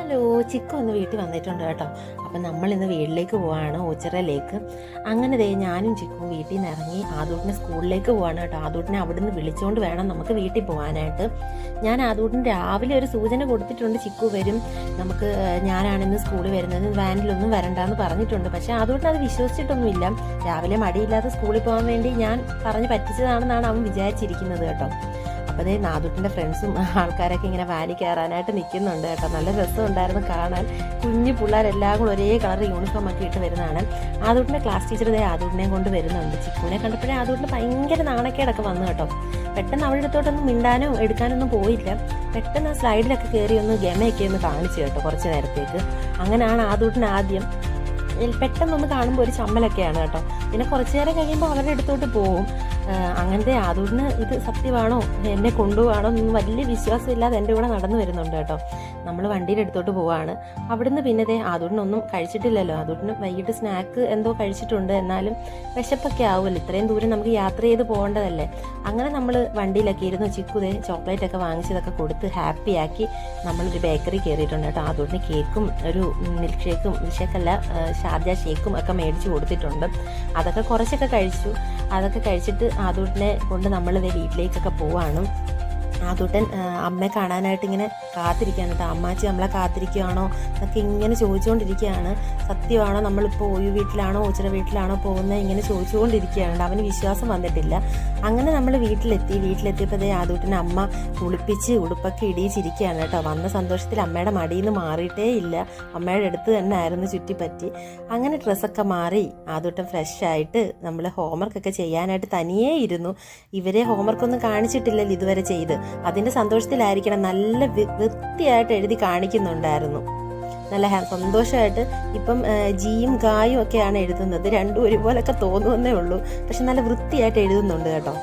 Hello, chikoo ഒന്ന് വീട്ടിൽ വന്നിട്ടുണ്ട് കേട്ടോ. അപ്പം നമ്മളിന്ന് വീട്ടിലേക്ക് പോവാണ്, ഓച്ചിറയിലേക്ക്. അങ്ങനെ ഞാനും ചിക്കും വീട്ടിൽ നിന്ന് ഇറങ്ങി ആദൂട്ടിനെ സ്കൂളിലേക്ക് പോവാണ് കേട്ടോ. ആദൂട്ടിനെ അവിടെ നിന്ന് വിളിച്ചുകൊണ്ട് വേണം നമുക്ക് വീട്ടിൽ പോകാനായിട്ട്. ഞാൻ ആദൂട്ടിന് രാവിലെ ഒരു സൂചന കൊടുത്തിട്ടുണ്ട്, ചിക്കു വരും, നമുക്ക് ഞാനാണിന്ന് സ്കൂളിൽ വരുന്നത്, വാനിലൊന്നും വരണ്ടെന്ന് പറഞ്ഞിട്ടുണ്ട്. പക്ഷേ ആദൂട്ടിന് അത് വിശ്വസിച്ചിട്ടൊന്നുമില്ല. രാവിലെ മടിയില്ലാതെ സ്കൂളിൽ പോകാൻ വേണ്ടി ഞാൻ പറഞ്ഞ് പറ്റിച്ചതാണെന്നാണ് അവൻ വിചാരിച്ചിരിക്കുന്നത് കേട്ടോ. അപ്പോൾ നാദൂട്ടിൻ്റെ ഫ്രണ്ട്സും ആൾക്കാരൊക്കെ ഇങ്ങനെ വാനി കയറാനായിട്ട് നിൽക്കുന്നുണ്ട് കേട്ടോ. നല്ല രസമുണ്ടായിരുന്നു കാണാൻ. കുഞ്ഞു പിള്ളേരെല്ലാം കൂടെ ഒരേ കളർ യൂണിഫോം ഒക്കെ ഇട്ട് വരുന്നതാണ്. ആദൂട്ടിൻ്റെ ക്ലാസ് ടീച്ചർ ആദൂട്ടിനെയും കൊണ്ട് വരുന്നുണ്ട്. ചിക്കുവിനെ കണ്ടപ്പോഴേ ആദൂട്ടിന് ഭയങ്കര നാണക്കേടൊക്കെ വന്നു കേട്ടോ. പെട്ടെന്ന് അവളുടെ അടുത്തോട്ടൊന്നും മിണ്ടാനോ എടുക്കാനൊന്നും പോയില്ല. പെട്ടെന്ന് ആ സ്ലൈഡിലൊക്കെ കയറി ഒന്ന് ഗമയൊക്കെ ഒന്ന് കാണിച്ചു കേട്ടോ കുറച്ച് നേരത്തേക്ക്. അങ്ങനെയാണ് ആദൂട്ടിന് ആദ്യം പെട്ടെന്നൊന്ന് കാണുമ്പോൾ ഒരു ചമ്മലൊക്കെയാണ് കേട്ടോ. പിന്നെ കുറച്ച് നേരം കഴിയുമ്പോൾ അവരുടെ അടുത്തോട്ട് പോവും. അങ്ങനത്തെ ആദൂട്ടിന് ഇത് സത്യമാണോ, എന്നെ കൊണ്ടുപോവാണോ എന്നൊന്നും വലിയ വിശ്വാസമില്ലാതെ എൻ്റെ കൂടെ നടന്നു വരുന്നുണ്ട് കേട്ടോ. നമ്മൾ വണ്ടിയുടെ അടുത്തോട്ട് പോവാണ്. അവിടുന്ന് പിന്നെ ആദൂട്ടിനൊന്നും കഴിച്ചിട്ടില്ലല്ലോ. ആദൂട്ടിന് വൈകിട്ട് സ്നാക്ക് എന്തോ കഴിച്ചിട്ടുണ്ട്, എന്നാലും വിശപ്പൊക്കെ ആവുമല്ലോ, ഇത്രയും ദൂരം നമുക്ക് യാത്ര ചെയ്ത് പോകേണ്ടതല്ലേ. അങ്ങനെ നമ്മൾ വണ്ടിയിലൊക്കെ ഇരുന്ന് ചിക്കുതേ ചോക്ലേറ്റൊക്കെ വാങ്ങിച്ചതൊക്കെ കൊടുത്ത് ഹാപ്പിയാക്കി നമ്മളൊരു ബേക്കറി കയറിയിട്ടുണ്ട് കേട്ടോ. ആദൂട്ടിന് കേക്കും ഒരു മിൽക്ക് ഷേക്കല്ല ഷാർജ ഷേക്കും ഒക്കെ മേടിച്ച് കൊടുത്തിട്ടുണ്ട്. അതൊക്കെ കുറച്ചൊക്കെ കഴിച്ചു. അതൊക്കെ കഴിച്ചിട്ട് ആദൂട്ടിനെ കൊണ്ട് നമ്മൾ വീട്ടിലേക്കൊക്കെ പോവാണ്. ആദൂട്ടൻ അമ്മയെ കാണാനായിട്ട് ഇങ്ങനെ കാത്തിരിക്കുകയാണ് കേട്ടോ. അമ്മാച്ചി നമ്മളെ കാത്തിരിക്കുകയാണോ എന്നൊക്കെ ഇങ്ങനെ ചോദിച്ചുകൊണ്ടിരിക്കുകയാണ്. സത്യമാണോ, നമ്മളിപ്പോൾ ഒയു വീട്ടിലാണോ ഓച്ചിറ വീട്ടിലാണോ പോകുന്നത്, ഇങ്ങനെ ചോദിച്ചുകൊണ്ടിരിക്കുകയാണ്. അവന് വിശ്വാസം വന്നിട്ടില്ല. അങ്ങനെ നമ്മൾ വീട്ടിലെത്തിയപ്പോൾ ആദൂട്ടിനെ അമ്മ കുളിപ്പിച്ച് ഉടുപ്പൊക്കെ ഇടിയിച്ചിരിക്കുകയാണ് കേട്ടോ. വന്ന സന്തോഷത്തിൽ അമ്മയുടെ മടിയിൽ നിന്ന് മാറിയിട്ടേ ഇല്ല. അമ്മയുടെ അടുത്ത് തന്നെ ആയിരുന്നു ചുറ്റിപ്പറ്റി. അങ്ങനെ ഡ്രസ്സൊക്കെ മാറി ആദൂട്ടൻ ഫ്രഷായിട്ട് നമ്മൾ ഹോംവർക്കൊക്കെ ചെയ്യാനായിട്ട് തനിയേ ഇരുന്നു. ഇവരെ ഹോംവർക്കൊന്നും കാണിച്ചിട്ടില്ലല്ലോ ഇതുവരെ ചെയ്ത്. അതിൻ്റെ സന്തോഷത്തിലായിരിക്കണം. നല്ല വൃത്തിയായിട്ട് എഴുതി കാണിക്കുന്നുണ്ടായിരുന്നു. നല്ല സന്തോഷമായിട്ട്. ഇപ്പം ജിയും ഗായും ഒക്കെയാണ് എഴുതുന്നത്. രണ്ടും ഒരുപോലൊക്കെ തോന്നുന്നേ ഉള്ളൂ, പക്ഷെ നല്ല വൃത്തിയായിട്ട് എഴുതുന്നുണ്ട് കേട്ടോ.